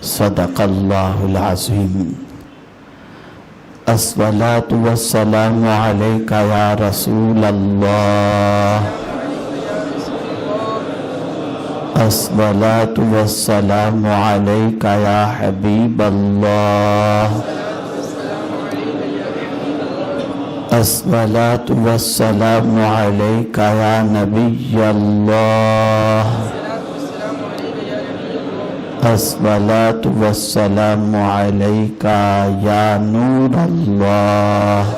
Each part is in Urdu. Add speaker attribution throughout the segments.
Speaker 1: صدق اللہ العظیم۔ الصلاۃ والسلام علیک یا رسول اللہ، الصلاۃ والسلام علیک یا حبیب اللہ، الصلاۃ والسلام علیک یا نبی اللہ، الصلاۃ والسلام علیک یا نور اللہ،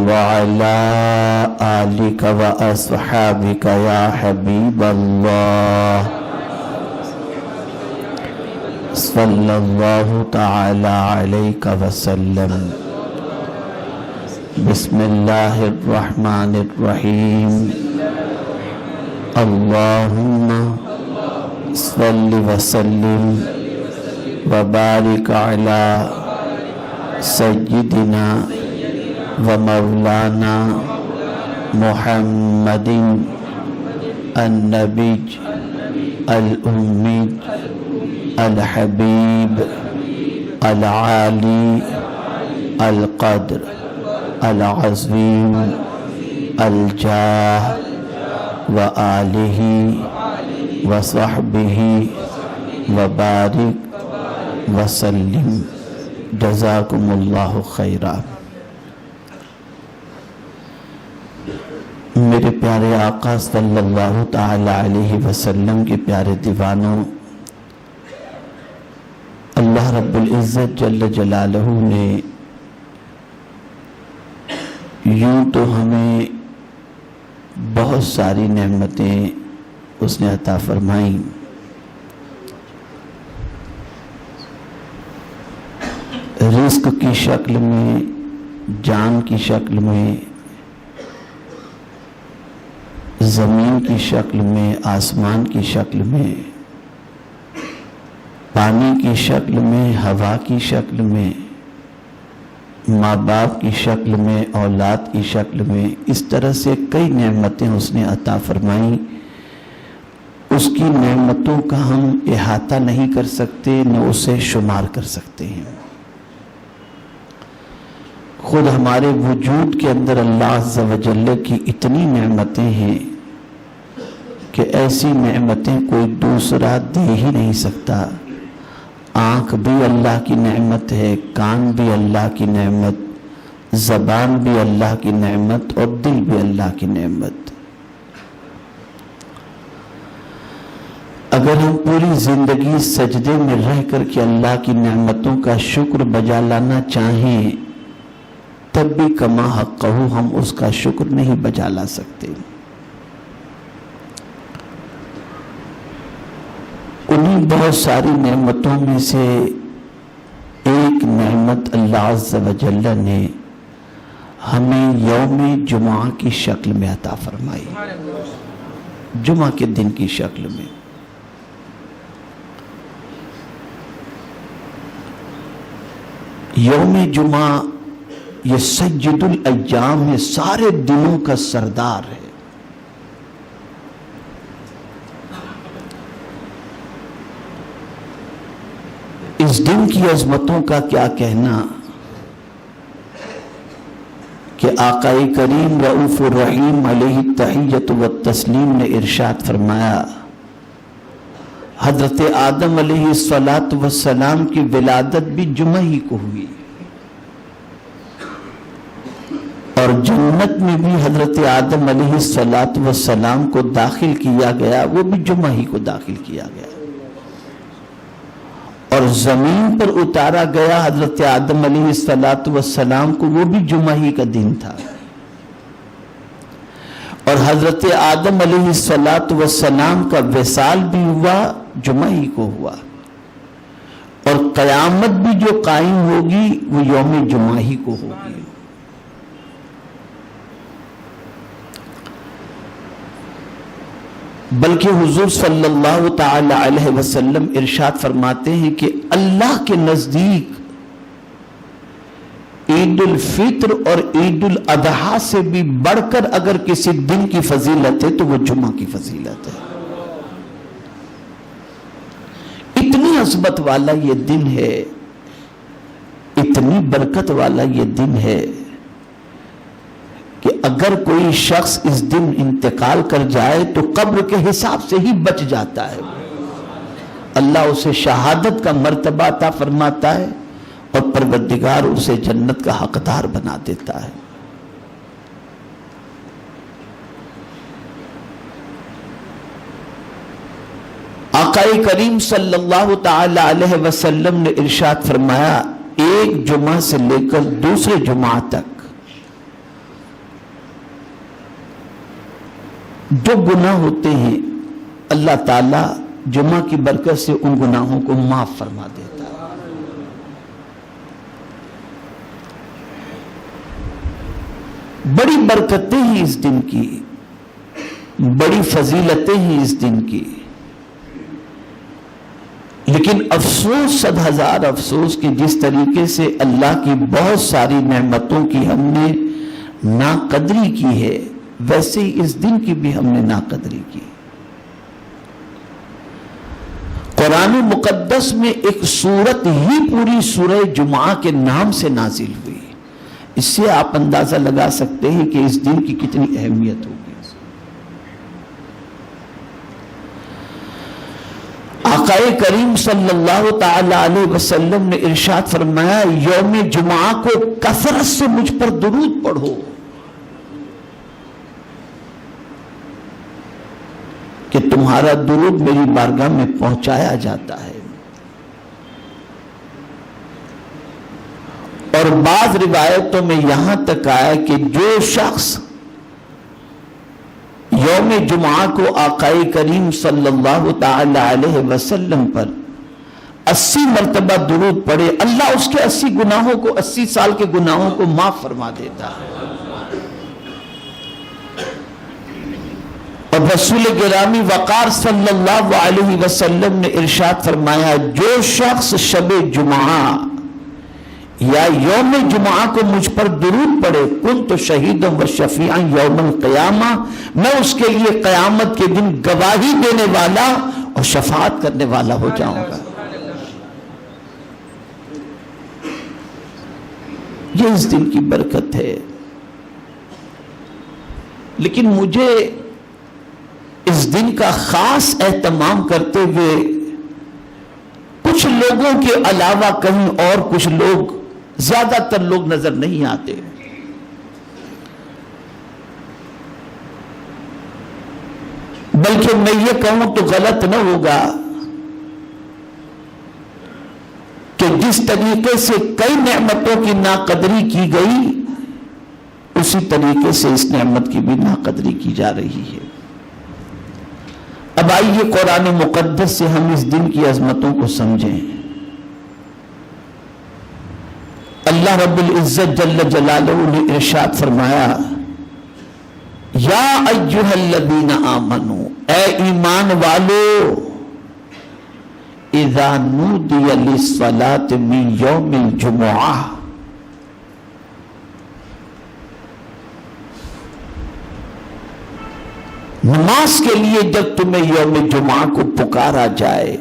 Speaker 1: وعلی آلک و اصحابک یا حبیب اللہ، صلی اللہ تعالی علیہ وسلم۔ بسم اللہ الرحمن الرحیم۔ اللہم صلی وسلم وبارک علی سیدنا و مولانا محمد النبی الامی الحبیب العالی القدر العظیم الجاہ وآلہ وصحبہ وبارک وسلم۔ جزاکم اللہ خیرا۔ میرے پیارے آقا صلی اللہ تعالی علیہ وسلم کے پیارے دیوانوں، اللہ رب العزت جل جلالہ نے یوں تو ہمیں بہت ساری نعمتیں اس نے عطا فرمائیں، رزق کی شکل میں، جان کی شکل میں، زمین کی شکل میں، آسمان کی شکل میں، پانی کی شکل میں، ہوا کی شکل میں، ماں باپ کی شکل میں، اولاد کی شکل میں، اس طرح سے کئی نعمتیں اس نے عطا فرمائیں۔ اس کی نعمتوں کا ہم احاطہ نہیں کر سکتے، نہ اسے شمار کر سکتے ہیں۔ خود ہمارے وجود کے اندر اللہ عز و جل کی اتنی نعمتیں ہیں کہ ایسی نعمتیں کوئی دوسرا دے ہی نہیں سکتا۔ آنکھ بھی اللہ کی نعمت ہے، کان بھی اللہ کی نعمت، زبان بھی اللہ کی نعمت، اور دل بھی اللہ کی نعمت۔ اگر ہم پوری زندگی سجدے میں رہ کر کے اللہ کی نعمتوں کا شکر بجا لانا چاہیں، تب بھی کما حقہ ہم اس کا شکر نہیں بجا لا سکتے۔ انہیں بہت ساری نعمتوں میں سے ایک نعمت اللہ عز و جل نے ہمیں یوم جمعہ کی شکل میں عطا فرمائی، جمعہ کے دن کی شکل میں۔ یوم جمعہ یہ سید الایام ہے، سارے دنوں کا سردار ہے۔ اس دن کی عظمتوں کا کیا کہنا کہ آقا کریم رؤوف الرحیم علیہ التحیۃ والتسلیم نے ارشاد فرمایا، حضرت آدم علیہ السلام کی ولادت بھی جمعہ ہی کو ہوئی، اور جنت میں بھی حضرت آدم علیہ السلام کو داخل کیا گیا، وہ بھی جمعہ ہی کو داخل کیا گیا، اور زمین پر اتارا گیا حضرت آدم علیہ السلام کو، وہ بھی جمعہ ہی کا دن تھا، اور حضرت آدم علیہ السلام کا وصال بھی ہوا، جمعہ ہی کو ہوا، اور قیامت بھی جو قائم ہوگی وہ یوم جمعہ ہی کو ہوگی۔ بلکہ حضور صلی اللہ تعالی علیہ وسلم ارشاد فرماتے ہیں کہ اللہ کے نزدیک عید الفطر اور عید الاضحیٰ سے بھی بڑھ کر اگر کسی دن کی فضیلت ہے تو وہ جمعہ کی فضیلت ہے۔ عظمت والا یہ دن ہے، اتنی برکت والا یہ دن ہے کہ اگر کوئی شخص اس دن انتقال کر جائے تو قبر کے حساب سے ہی بچ جاتا ہے، اللہ اسے شہادت کا مرتبہ عطا فرماتا ہے اور پروردگار اسے جنت کا حقدار بنا دیتا ہے۔ آقا کریم صلی اللہ تعالی علیہ وسلم نے ارشاد فرمایا، ایک جمعہ سے لے کر دوسرے جمعہ تک جو گناہ ہوتے ہیں اللہ تعالیٰ جمعہ کی برکت سے ان گناہوں کو معاف فرما دیتا ہے۔ بڑی برکتیں ہیں اس دن کی، بڑی فضیلتیں ہیں اس دن کی، لیکن افسوس، 100,000 افسوس کہ جس طریقے سے اللہ کی بہت ساری نعمتوں کی ہم نے ناقدری کی ہے، ویسے ہی اس دن کی بھی ہم نے ناقدری کی۔ قرآن مقدس میں ایک سورت ہی پوری سورہ جمعہ کے نام سے نازل ہوئی، اس سے آپ اندازہ لگا سکتے ہیں کہ اس دن کی کتنی اہمیت ہوگی۔ آقا کریم صلی اللہ تعالی علیہ وسلم نے ارشاد فرمایا، یوم جمعہ کو کثرت سے مجھ پر درود پڑھو کہ تمہارا درود میری بارگاہ میں پہنچایا جاتا ہے۔ اور بعض روایتوں میں یہاں تک آیا کہ جو شخص یوم جمعہ کو آقا کریم صلی اللہ تعالی علیہ وسلم پر 80 مرتبہ درود پڑھے، اللہ اس کے 80 گناہوں کو، 80 سال کے گناہوں کو معاف فرما دیتا ہے۔ اور رسول گرامی وقار صلی اللہ علیہ وسلم نے ارشاد فرمایا، جو شخص شب جمعہ یا یوم جمعہ کو مجھ پر درود پڑے، کنت شہیدا و شفیعا یوم القیامہ، میں اس کے لیے قیامت کے دن گواہی دینے والا اور شفاعت کرنے والا ہو جاؤں گا۔ یہ اس دن کی برکت ہے، لیکن مجھے اس دن کا خاص اہتمام کرتے ہوئے کچھ لوگوں کے علاوہ کہیں اور کچھ لوگ، زیادہ تر لوگ نظر نہیں آتے۔ بلکہ میں یہ کہوں تو غلط نہ ہوگا کہ جس طریقے سے کئی نعمتوں کی ناقدری کی گئی، اسی طریقے سے اس نعمت کی بھی ناقدری کی جا رہی ہے۔ اب آئیے قرآن مقدس سے ہم اس دن کی عظمتوں کو سمجھیں۔ اللہ رب العزت جل جلالہ نے ارشاد فرمایا، یا ایھا الذین آمنوا، اے ایمان والو، اذا نودی للصلاۃ من یوم الجمعہ، نماز کے لیے جب تمہیں یوم جمعہ کو پکارا جائے،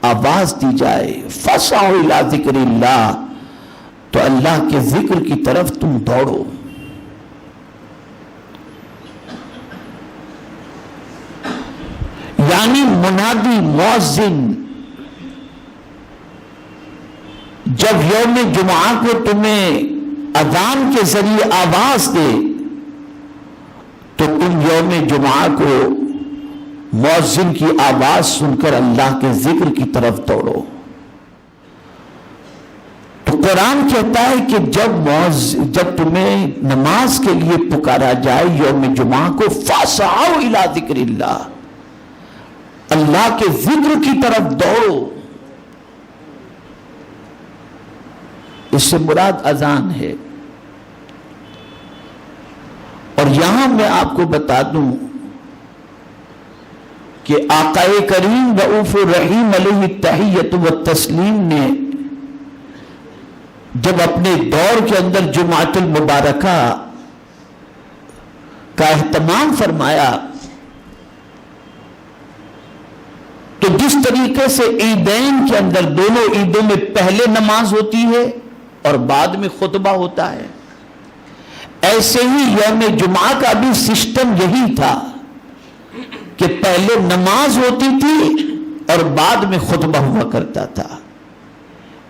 Speaker 1: آواز دی جائے، فسعوا الی ذکر اللہ، تو اللہ کے ذکر کی طرف تم دوڑو۔ یعنی منادی، مؤذن جب یوم جمعہ کو تمہیں اذان کے ذریعے آواز دے تو تم یوم جمعہ کو مؤذن کی آواز سن کر اللہ کے ذکر کی طرف دوڑو۔ تو قرآن کہتا ہے کہ جب تمہیں نماز کے لیے پکارا جائے یوم جمعہ کو، فاسعوا الی ذکر اللہ، اللہ کے ذکر کی طرف دوڑو۔ اس سے مراد اذان ہے۔ اور یہاں میں آپ کو بتا دوں کہ آقا کریم رؤوف الرحیم علیہ التحیۃ والتسلیم نے جب اپنے دور کے اندر جمعۃ المبارکہ کا اہتمام فرمایا تو جس طریقے سے عیدین کے اندر دونوں عیدوں میں پہلے نماز ہوتی ہے اور بعد میں خطبہ ہوتا ہے، ایسے ہی یوم جمعہ کا بھی سسٹم یہی تھا کہ پہلے نماز ہوتی تھی اور بعد میں خطبہ ہوا کرتا تھا۔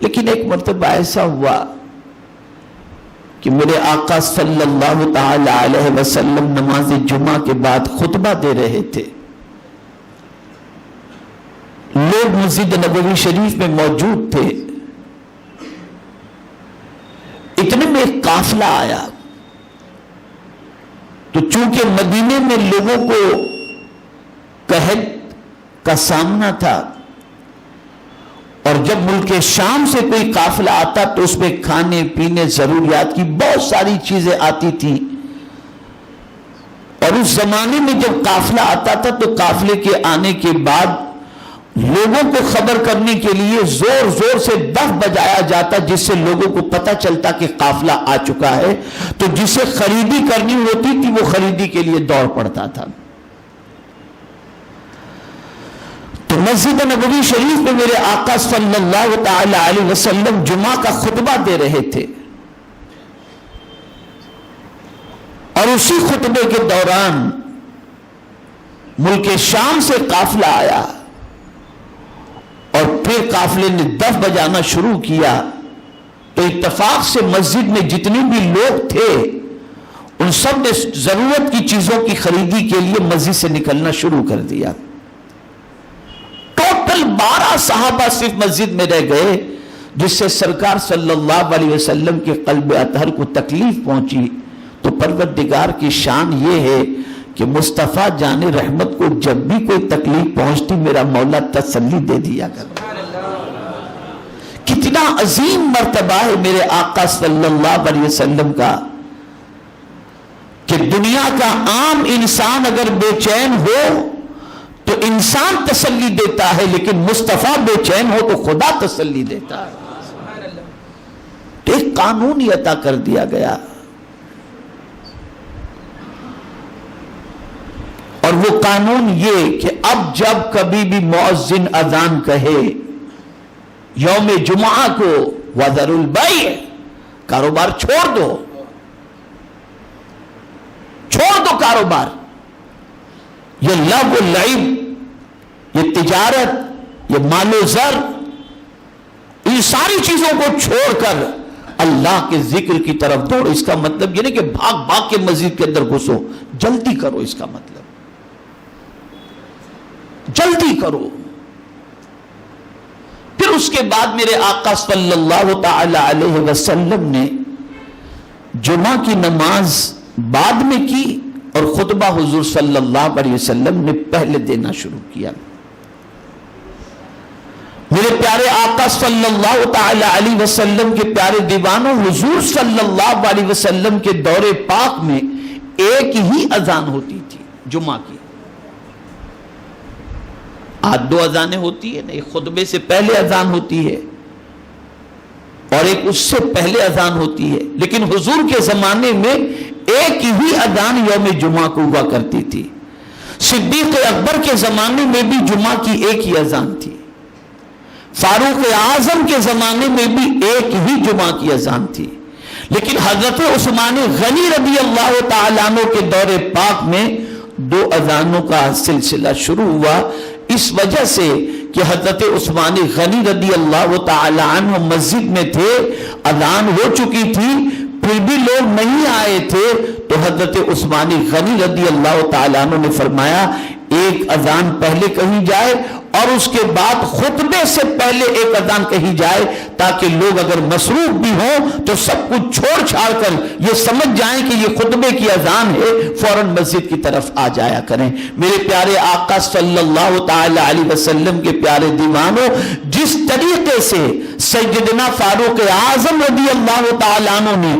Speaker 1: لیکن ایک مرتبہ ایسا ہوا کہ میرے آقا صلی اللہ تعالی علیہ وسلم نماز جمعہ کے بعد خطبہ دے رہے تھے، لوگ مسجد نبوی شریف میں موجود تھے، اتنے میں ایک قافلہ آیا، تو چونکہ مدینے میں لوگوں کو قحط کا سامنا تھا، اور جب ملک شام سے کوئی قافلہ آتا تو اس میں کھانے پینے ضروریات کی بہت ساری چیزیں آتی تھی، اور اس زمانے میں جب قافلہ آتا تھا تو قافلے کے آنے کے بعد لوگوں کو خبر کرنے کے لیے زور زور سے دف بجایا جاتا، جس سے لوگوں کو پتہ چلتا کہ قافلہ آ چکا ہے، تو جسے خریدی کرنی ہوتی تھی وہ خریدی کے لیے دوڑ پڑتا تھا۔ تو مسجد نبوی شریف میں میرے آقا صلی اللہ تعالی علیہ وسلم جمعہ کا خطبہ دے رہے تھے، اور اسی خطبے کے دوران ملک شام سے قافلہ آیا، اور پھر قافلے نے دف بجانا شروع کیا، تو اتفاق سے مسجد میں جتنے بھی لوگ تھے ان سب نے ضرورت کی چیزوں کی خریدی کے لیے مسجد سے نکلنا شروع کر دیا۔ ٹوٹل 12 صحابہ صرف مسجد میں رہ گئے، جس سے سرکار صلی اللہ علیہ وسلم کے قلب اطہر کو تکلیف پہنچی۔ تو پروردگار کی شان یہ ہے کہ مصطفیٰ جان رحمت کو جب بھی کوئی تکلیف پہنچتی میرا مولا تسلی دے دیا کرتا۔ کتنا عظیم مرتبہ ہے میرے آقا صلی اللہ علیہ وسلم کا کہ دنیا کا عام انسان اگر بے چین ہو تو انسان تسلی دیتا ہے، لیکن مصطفیٰ بے چین ہو تو خدا تسلی دیتا ہے۔ ایک قانون ہی عطا کر دیا گیا، اور وہ قانون یہ کہ اب جب کبھی بھی مؤذن اذان کہے یوم جمعہ کو وَذَرُوا الْبَيْعَ، کاروبار چھوڑ دو کاروبار، یہ لغو و لعب، یہ تجارت، یہ مال و زر، ان ساری چیزوں کو چھوڑ کر اللہ کے ذکر کی طرف دوڑو۔ اس کا مطلب یہ نہیں کہ بھاگ بھاگ کے مسجد کے اندر گھسو، جلدی کرو، اس کا مطلب جلدی کرو۔ پھر اس کے بعد میرے آقا صلی اللہ تعالی علیہ وسلم نے جمعہ کی نماز بعد میں کی، اور خطبہ حضور صلی اللہ علیہ وسلم نے پہلے دینا شروع کیا۔ میرے پیارے آقا صلی اللہ تعالی علیہ وسلم کے پیارے دیوانوں، حضور صلی اللہ علیہ وسلم کے دور پاک میں ایک ہی اذان ہوتی تھی جمعہ کی۔ آج 2 اذانیں ہوتی ہیں، ایک خطبے سے پہلے اذان ہوتی ہے اور ایک اس سے پہلے اذان ہوتی ہے، لیکن حضور کے زمانے میں ایک ہی اذان یوم جمعہ کو ہوا کرتی تھی۔ صدیق اکبر کے زمانے میں بھی جمعہ کی ایک ہی اذان تھی، فاروق اعظم کے زمانے میں بھی ایک ہی جمعہ کی اذان تھی، لیکن حضرت عثمان غنی رضی اللہ تعالیٰ عنہ کے دور پاک میں 2 اذانوں کا سلسلہ شروع ہوا، اس وجہ سے کہ حضرت عثمان غنی رضی اللہ تعالی عنہ مسجد میں تھے، اذان ہو چکی تھی، پھر بھی لوگ نہیں آئے تھے، تو حضرت عثمان غنی رضی اللہ تعالی عنہ نے فرمایا ایک اذان پہلے کہی جائے اور اس کے بعد خطبے سے پہلے ایک اذان کہی جائے، تاکہ لوگ اگر مصروف بھی ہوں تو سب کچھ چھوڑ چھاڑ کر یہ سمجھ جائیں کہ یہ خطبے کی اذان ہے، فوراً مسجد کی طرف آ جایا کریں۔ میرے پیارے آقا صلی اللہ تعالی علیہ وسلم کے پیارے دیوانوں، جس طریقے سے سیدنا فاروق اعظم رضی اللہ تعالیٰ عنہ نے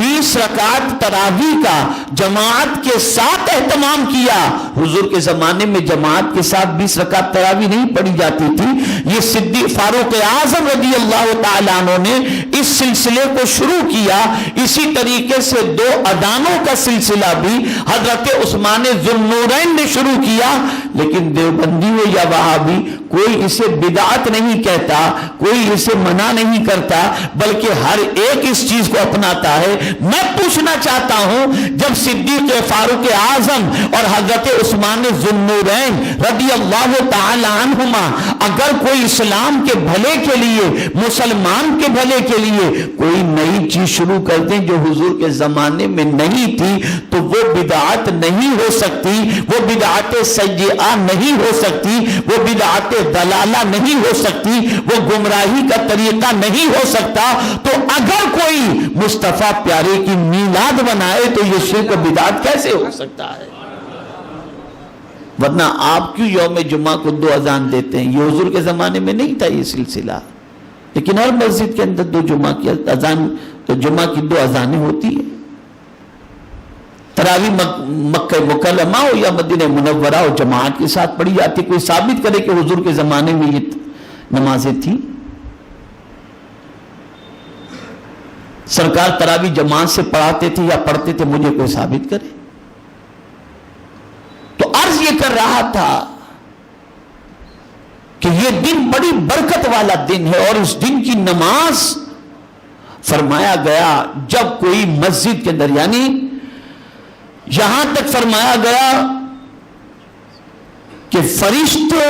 Speaker 1: 20 رکعت تراویح کا جماعت کے ساتھ اہتمام کیا، حضور کے زمانے میں جماعت کے ساتھ 20 رکعت تراویح نہیں پڑھی جاتی تھی، یہ صدیق فاروق اعظم رضی اللہ تعالیٰ عنہ نے اس سلسلے کو شروع کیا۔ اسی طریقے سے 2 اذانوں کا سلسلہ بھی حضرت عثمان ذو النورین نے شروع کیا، لیکن دیوبندی ہو یا وہابی کوئی اسے بدعت نہیں کہتا، کوئی اسے منع نہیں کرتا، بلکہ ہر ایک اس چیز کو اپناتا ہے۔ میں پوچھنا چاہتا ہوں، جب صدیق فاروق اعظم اور حضرت عثمان ذو النورین رضی اللہ تعالی عنہما اگر کوئی اسلام کے بھلے کے لیے، مسلمان کے بھلے کے لیے کوئی نئی چیز شروع کر دیں جو حضور کے زمانے میں نہیں تھی، تو وہ بدعت نہیں ہو سکتی، وہ بدعت سیئہ نہیں ہو سکتی، وہ بدعت دلالہ نہیں ہو سکتی، وہ گمراہی کا طریقہ نہیں ہو سکتا۔ تو اگر کوئی مصطفیٰ پیارے کی میلاد بنائے تو یہ شرک و بدعت کیسے ہو سکتا ہے؟ ورنہ آپ کیوں یوم جمعہ کو 2 اذان دیتے ہیں؟ یہ حضور کے زمانے میں نہیں تھا یہ سلسلہ، لیکن ہر مسجد کے اندر 2 جمعہ کی اذان، جمعہ کی 2 اذانیں ہوتی ہیں۔ تراویح مکہ مکرمہ ہو یا مدینہ منورہ ہو جماعت کے ساتھ پڑھی جاتی۔ کوئی ثابت کرے کہ حضور کے زمانے میں یہ نمازیں تھیں؟ سرکار تراویح جماعت سے پڑھاتے تھے یا پڑھتے تھے؟ مجھے کوئی ثابت کرے۔ تو عرض یہ کر رہا تھا کہ یہ دن بڑی برکت والا دن ہے، اور اس دن کی نماز فرمایا گیا جب کوئی مسجد کے اندر، یعنی یہاں تک فرمایا گیا کہ فرشتے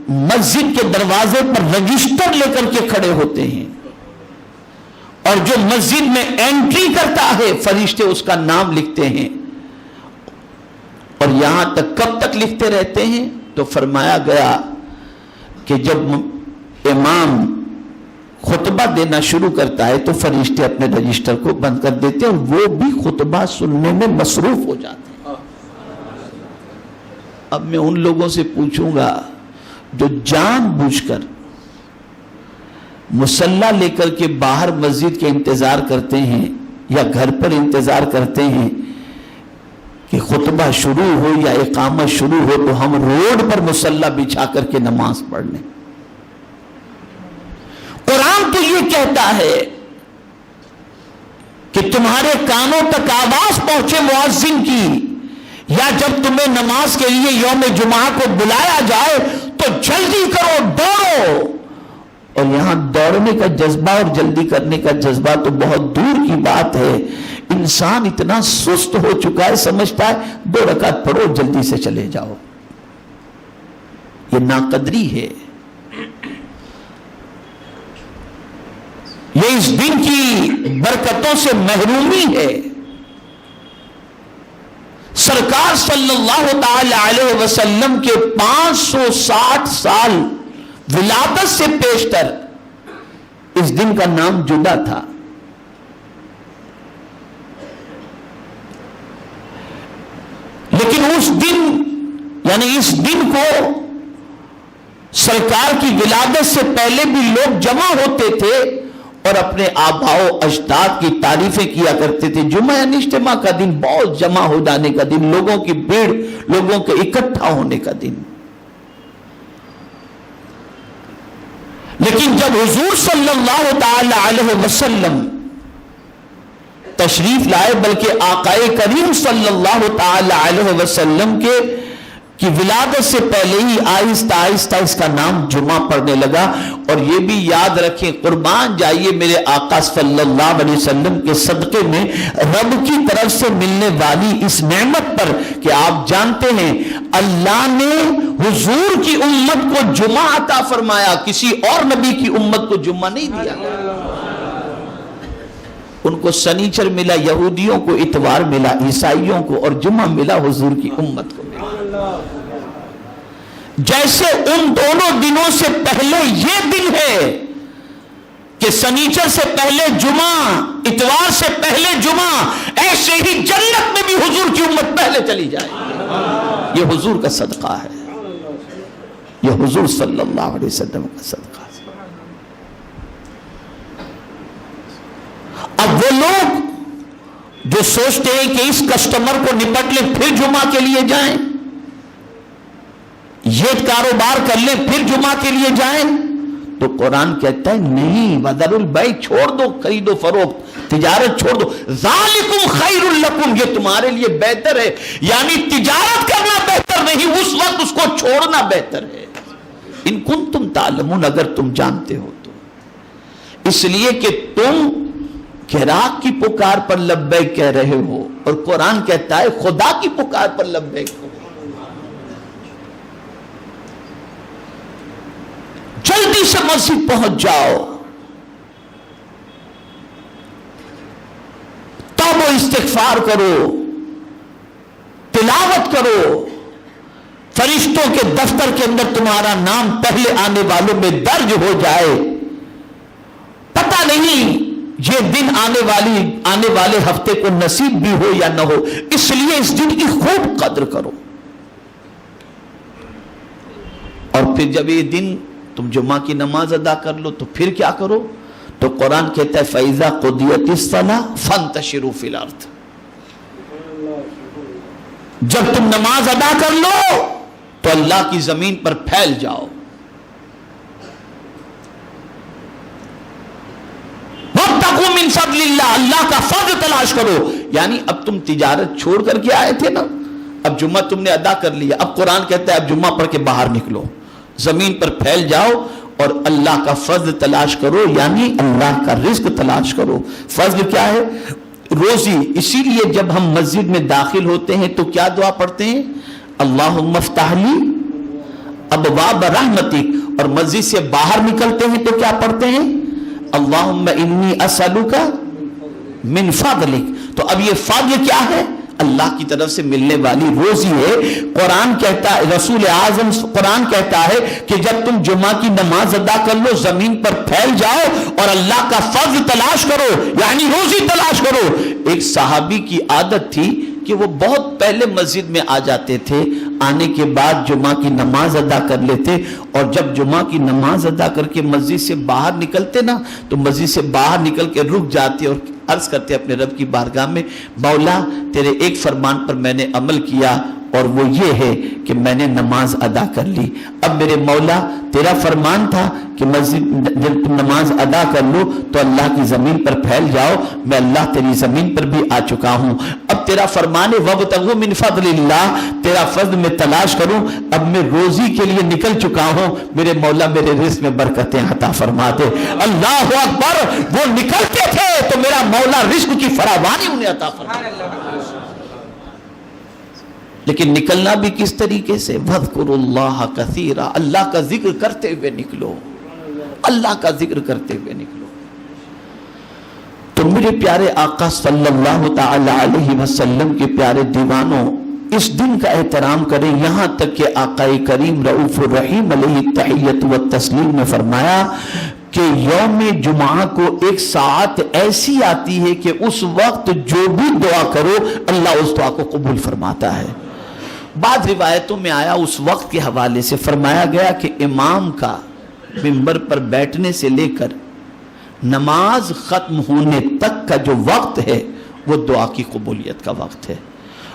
Speaker 1: مسجد کے دروازے پر رجسٹر لے کر کے کھڑے ہوتے ہیں، اور جو مسجد میں انٹری کرتا ہے فرشتے اس کا نام لکھتے ہیں، اور یہاں تک کب تک لکھتے رہتے ہیں؟ تو فرمایا گیا کہ جب امام خطبہ دینا شروع کرتا ہے تو فرشتے اپنے رجسٹر کو بند کر دیتے ہیں، اور وہ بھی خطبہ سننے میں مصروف ہو جاتے ہیں۔ اب میں ان لوگوں سے پوچھوں گا جو جان بوجھ کر مصلی لے کر کے باہر مسجد کے انتظار کرتے ہیں یا گھر پر انتظار کرتے ہیں کہ خطبہ شروع ہو یا اقامت شروع ہو تو ہم روڈ پر مصلی بچھا کر کے نماز پڑھ لیں۔ قرآن تو یہ کہتا ہے کہ تمہارے کانوں تک آواز پہنچے مؤذن کی، یا جب تمہیں نماز کے لیے یوم جمعہ کو بلایا جائے تو جلدی کرو، دوڑو۔ اور یہاں دوڑنے کا جذبہ اور جلدی کرنے کا جذبہ تو بہت دور کی بات ہے۔ انسان اتنا سست ہو چکا ہے، سمجھتا ہے 2 رکعت پڑھو جلدی سے چلے جاؤ۔ یہ ناقدری ہے، یہ اس دن کی برکتوں سے محرومی ہے۔ سرکار صلی اللہ تعالی علیہ وسلم کے 560 سال ولادت سے پیشتر اس دن کا نام جدا تھا۔ لیکن اس دن، یعنی اس دن کو سرکار کی ولادت سے پہلے بھی لوگ جمع ہوتے تھے اور اپنے آباء و اجداد کی تعریفیں کیا کرتے تھے۔ جمعہ یعنی اجتماع کا دن، بہت جمع ہو جانے کا دن، لوگوں کی بھیڑ، لوگوں کے اکٹھا ہونے کا دن۔ لیکن جب حضور صلی اللہ تعالی علیہ وسلم تشریف لائے، بلکہ آقائے کریم صلی اللہ تعالی علیہ وسلم کی ولادت سے پہلے ہی آہستہ آہستہ اس کا نام جمعہ پڑنے لگا۔ اور یہ بھی یاد رکھیں، قربان جائیے میرے آقا صلی اللہ علیہ وسلم کے صدقے میں رب کی طرف سے ملنے والی اس نعمت پر کہ آپ جانتے ہیں اللہ نے حضور کی امت کو جمعہ عطا فرمایا، کسی اور نبی کی امت کو جمعہ نہیں دیا۔ ان کو سنیچر ملا، یہودیوں کو اتوار ملا، عیسائیوں کو، اور جمعہ ملا حضور کی امت کو ملا۔ جیسے ان دونوں دنوں سے پہلے یہ دن ہے کہ سنیچر سے پہلے جمعہ، اتوار سے پہلے جمعہ، ایسے ہی جنت میں بھی حضور کی امت پہلے چلی جائے۔ یہ حضور کا صدقہ ہے، یہ حضور صلی اللہ علیہ وسلم کا صدقہ ہے۔ اب وہ لوگ جو سوچتے ہیں کہ اس کسٹمر کو نپٹ لیں پھر جمعہ کے لیے جائیں، یہ کاروبار کر لیں پھر جمعہ کے لیے جائیں، تو قرآن کہتا ہے نہیں، وَذَرُوا الْبَيْعَ، چھوڑ دو خرید و فروخت، تجارت چھوڑ دو، ذَلِكُمْ خَيْرٌ لَكُمْ، یہ تمہارے لیے بہتر ہے۔ یعنی تجارت کرنا بہتر نہیں اس وقت اس کو چھوڑنا بہتر ہے. ان کنتم تعلمون، اگر تم جانتے ہو تو. اس لیے کہ تم قراءت کی پکار پر لبیک کہہ رہے ہو اور قرآن کہتا ہے خدا کی پکار پر لبیک ہو. جلدی سے مسجد پہنچ جاؤ، توبہ و استغفار کرو، تلاوت کرو، فرشتوں کے دفتر کے اندر تمہارا نام پہلے آنے والوں میں درج ہو جائے. پتہ نہیں یہ دن آنے والے ہفتے کو نصیب بھی ہو یا نہ ہو، اس لیے اس دن کی خوب قدر کرو. اور پھر جب یہ دن تم جمعہ کی نماز ادا کر لو تو پھر کیا کرو؟ تو قرآن کہتا ہے فَإِذَا قُضِيَتِ الصَّلَاةُ فَانْتَشِرُوا فِي الْأَرْضِ. جب تم نماز ادا کر لو تو اللہ کی زمین پر پھیل جاؤ. وَابْتَغُوا مِن فَضْلِ اللَّهِ، اللہ کا فضل تلاش کرو. یعنی اب تم تجارت چھوڑ کر کے آئے تھے نا، اب جمعہ تم نے ادا کر لیا، اب قرآن کہتا ہے اب جمعہ پڑھ کے باہر نکلو، زمین پر پھیل جاؤ اور اللہ کا فضل تلاش کرو، یعنی اللہ کا رزق تلاش کرو. فضل کیا ہے؟ روزی. اسی لیے جب ہم مسجد میں داخل ہوتے ہیں تو کیا دعا پڑھتے ہیں؟ اللہم افتح لی ابواب رحمتک. اور مسجد سے باہر نکلتے ہیں تو کیا پڑھتے ہیں؟ اللہم انی اسألک من فضلک. تو اب یہ فضل کیا ہے؟ اللہ کی طرف سے ملنے والی روزی ہے. قرآن کہتا ہے، رسول اعظم قرآن کہتا ہے کہ جب تم جمعہ کی نماز ادا کر لو زمین پر پھیل جاؤ اور اللہ کا فضل تلاش کرو، یعنی روزی تلاش کرو. ایک صحابی کی عادت تھی کہ وہ بہت پہلے مسجد میں آ جاتے تھے، آنے کے بعد جمعہ کی نماز ادا کر لیتے، اور جب جمعہ کی نماز ادا کر کے مسجد سے باہر نکلتے نا تو مسجد سے باہر نکل کے رک جاتے اور عرض کرتے اپنے رب کی بارگاہ میں، مولا تیرے ایک فرمان پر میں نے عمل کیا اور وہ یہ ہے کہ میں نے نماز ادا کر لی. اب میرے مولا تیرا فرمان تھا کہ مسجد جب تم نماز ادا کر لو تو اللہ کی زمین پر پھیل جاؤ، میں اللہ تیری زمین پر بھی آ چکا ہوں. اب تیرا فرمان ہے وَابْتَغُوا مِن فَضْلِ اللَّهِ، تیرا فضل میں تلاش کروں. اب میں روزی کے لیے نکل چکا ہوں، میرے مولا میرے رزق میں برکتیں عطا فرما دے. اللہ اکبر. وہ نکلتے تھے تو میرا مولا رزق کی فراوانی انہیں عطا فرما دے. لیکن نکلنا بھی کس طریقے سے؟ وَاذْكُرُوا اللَّهَ كَثِيرًا، اللہ کا ذکر کرتے ہوئے نکلو، اللہ کا ذکر کرتے ہوئے نکلو. تو میرے پیارے آقا صلی اللہ تعالی علیہ وسلم کے پیارے دیوانوں، اس دن کا احترام کریں. یہاں تک کہ آقا کریم رؤوف الرحیم علیہ التحیۃ والتسلیم نے فرمایا کہ یوم جمعہ کو ایک ساعت ایسی آتی ہے کہ اس وقت جو بھی دعا کرو اللہ اس دعا کو قبول فرماتا ہے. بعض روایتوں میں آیا اس وقت کے حوالے سے فرمایا گیا کہ امام کا منبر پر بیٹھنے سے لے کر نماز ختم ہونے تک کا جو وقت ہے وہ دعا کی قبولیت کا وقت ہے.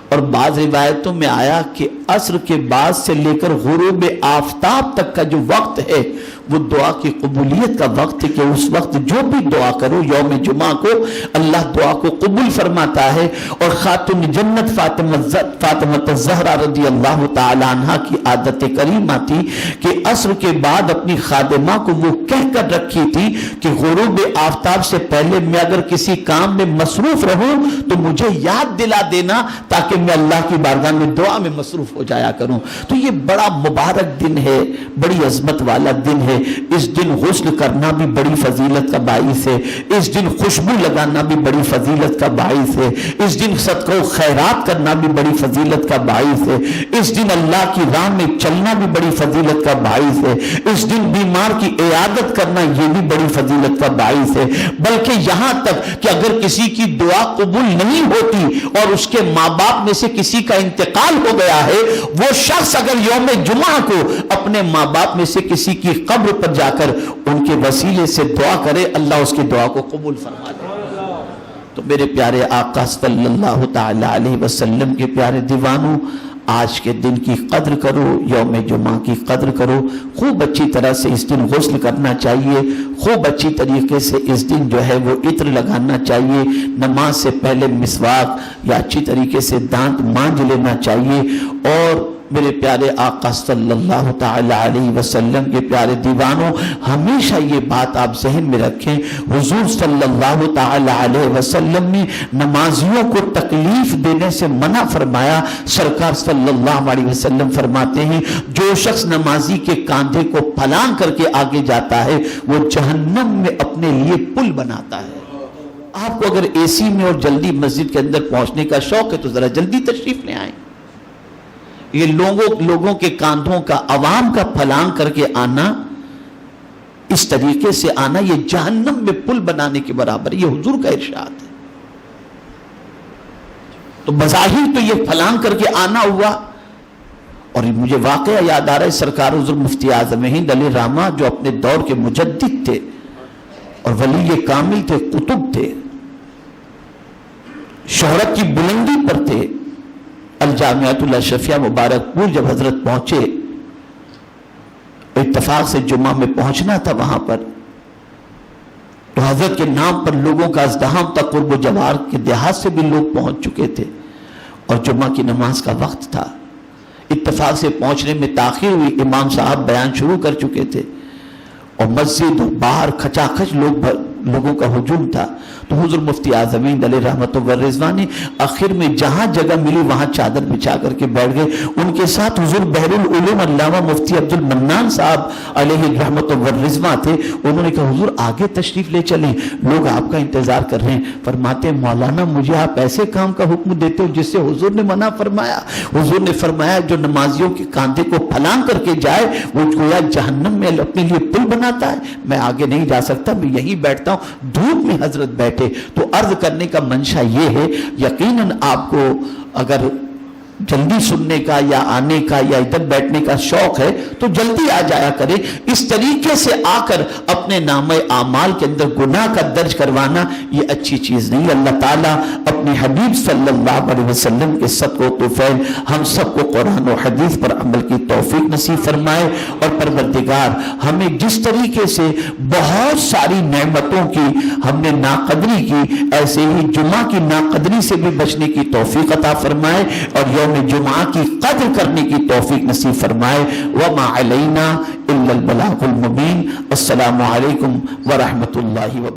Speaker 1: اور بعض روایتوں میں آیا کہ عصر کے بعد سے لے کر غروب آفتاب تک کا جو وقت ہے وہ دعا کی قبولیت کا وقت ہے کہ اس وقت جو بھی دعا کرو یوم جمعہ کو اللہ دعا کو قبول فرماتا ہے. اور خاتون جنت فاطمہ الزہرا رضی اللہ تعالی عنہ کی عادت کریمہ تھی کہ عصر کے بعد اپنی خادمہ کو وہ کہہ کر رکھی تھی کہ غروب آفتاب سے پہلے میں اگر کسی کام میں مصروف رہوں تو مجھے یاد دلا دینا تاکہ میں اللہ کی بارگاہ میں دعا میں مصروف ہو جایا کروں. تو یہ بڑا مبارک دن ہے، بڑی عظمت والا دن ہے. اس دن غسل کرنا بھی بڑی فضیلت کا باعث ہے، اس دن خوشبو لگانا بھی بڑی فضیلت کا باعث ہے، اس دن صدقہ و خیرات کرنا بھی بڑی فضیلت کا باعث ہے، اس دن اللہ کی راہ میں چلنا بھی بڑی فضیلت کا باعث ہے، اس دن بیمار کی عیادت کرنا یہ بھی بڑی فضیلت کا باعث ہے. بلکہ یہاں تک کہ اگر کسی کی دعا قبول نہیں ہوتی اور اس کے ماں باپ میں سے کسی کا انتقال ہو گیا ہے، وہ شخص اگر یوم جمعہ کو اپنے ماں باپ میں سے کسی کی قبر پر جا کر ان کے وسیلے سے دعا کرے اللہ اس کی دعا کو قبول فرما دے. تو میرے پیارے آقا صلی اللہ تعالی علیہ وسلم کے پیارے دیوانوں، آج کے دن کی قدر کرو، یوم جمعہ کی قدر کرو. خوب اچھی طرح سے اس دن غسل کرنا چاہیے، خوب اچھی طریقے سے اس دن جو ہے وہ عطر لگانا چاہیے، نماز سے پہلے مسواک یا اچھی طریقے سے دانت مانج لینا چاہیے. اور میرے پیارے آقا صلی اللہ تعالی علیہ وسلم کے پیارے دیوانوں، ہمیشہ یہ بات آپ ذہن میں رکھیں، حضور صلی اللہ تعالی علیہ وسلم نے نمازیوں کو تکلیف دینے سے منع فرمایا۔ سرکار صلی اللہ علیہ وسلم فرماتے ہیں جو شخص نمازی کے کاندھے کو پھلانگ کر کے آگے جاتا ہے وہ جہنم میں اپنے لیے پل بناتا ہے۔ آپ کو اگر اے سی میں اور جلدی مسجد کے اندر پہنچنے کا شوق ہے تو ذرا جلدی تشریف لے آئیں۔ یہ لوگوں کے کاندھوں کا، عوام کا پھلانگ کر کے آنا، اس طریقے سے آنا، یہ جہنم میں پل بنانے کے برابر، یہ حضور کا ارشاد ہے۔ تو بظاہر تو یہ پھلانگ کر کے آنا ہوا، اور مجھے واقعہ یاد آ رہا ہے سرکار حضور مفتی اعظم ہند علی رحمہ جو اپنے دور کے مجدد تھے اور ولی کامل تھے، قطب تھے، شہرت کی بلندی پر تھے۔ الجامعۃ الاشرفیہ مبارک پور جب حضرت پہنچے، اتفاق سے جمعہ میں پہنچنا تھا وہاں پر، تو حضرت کے نام پر لوگوں کا ازدحام تھا، قرب و جوار کے دیہات سے بھی لوگ پہنچ چکے تھے اور جمعہ کی نماز کا وقت تھا۔ اتفاق سے پہنچنے میں تاخیر ہوئی، امام صاحب بیان شروع کر چکے تھے اور مسجد باہر کھچا کھچ لوگوں کا ہجوم تھا۔ تو حضور مفتی اعظم ہند علیہ رحمۃ والرضوان نے آخر میں جہاں جگہ ملی وہاں چادر بچھا کر کے بیٹھ گئے۔ ان کے ساتھ حضور بحر العلوم علامہ مفتی عبد المنان صاحب علیہ رحمۃ والرضوان تھے۔ انہوں نے کہا حضور آگے تشریف لے چلیں، لوگ آپ کا انتظار کر رہے ہیں۔ فرماتے ہیں مولانا مجھے آپ ایسے کام کا حکم دیتے ہو جس سے حضور نے منع فرمایا۔ حضور نے فرمایا جو نمازیوں کے کاندھے کو پھلانگ کر کے جائے وہ گویا جہنم میں اپنے لیے پل بناتا ہے۔ میں آگے نہیں جا سکتا، میں یہیں بیٹھتا ہوں۔ دھوپ میں حضرت بیٹھے، تو عرض کرنے کا منشا یہ ہے، یقیناً آپ کو اگر جلدی سننے کا یا آنے کا یا ادھر بیٹھنے کا شوق ہے تو جلدی آ جایا کرے۔ اس طریقے سے آ کر اپنے نامہ اعمال کے اندر گناہ کا درج کروانا یہ اچھی چیز نہیں۔ اللہ تعالیٰ اپنے حبیب صلی اللہ علیہ وسلم کے صدقہ و طفیل ہم سب کو قرآن و حدیث پر عمل کی توفیق نصیب فرمائے، اور پروردگار ہمیں جس طریقے سے بہت ساری نعمتوں کی ہم نے ناقدری کی، ایسے ہی جمعہ کی ناقدری سے بھی بچنے کی توفیق عطا فرمائے، اور یوم جمعہ کی قدر کرنے کی توفیق نصیب فرمائے۔ وما علینا الا البلاغ المبین۔ السلام علیکم ورحمۃ اللہ وبرکاتہ۔